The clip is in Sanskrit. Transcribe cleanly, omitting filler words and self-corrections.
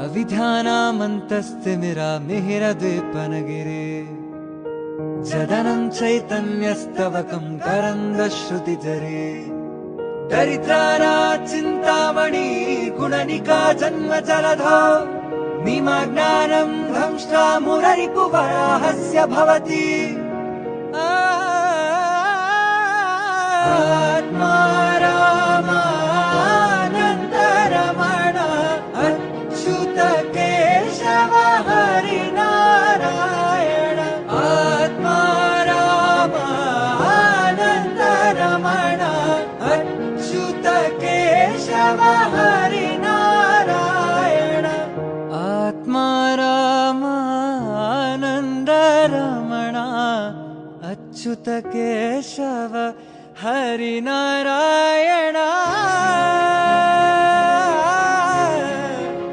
अविद्यानामन्तस्तिमिरामिहिरद्वीपनगिरे जदनं चैतन्यस्तवकं करन्दश्रुतिजरे दरिद्रानाचिन्तामणि गुणनिका जन्मजलधौ निमग्नानं धंष्ट्रा मुररिपुवराहस्य भवति आत्मा रामानन्दरमण अच्युत केशव हरिनारायण आत्मा रामानन्दरमण अच्युत केशव हरिनारायण आत्मा रामानन्दरमण अच्युत केशव हरिनारायण।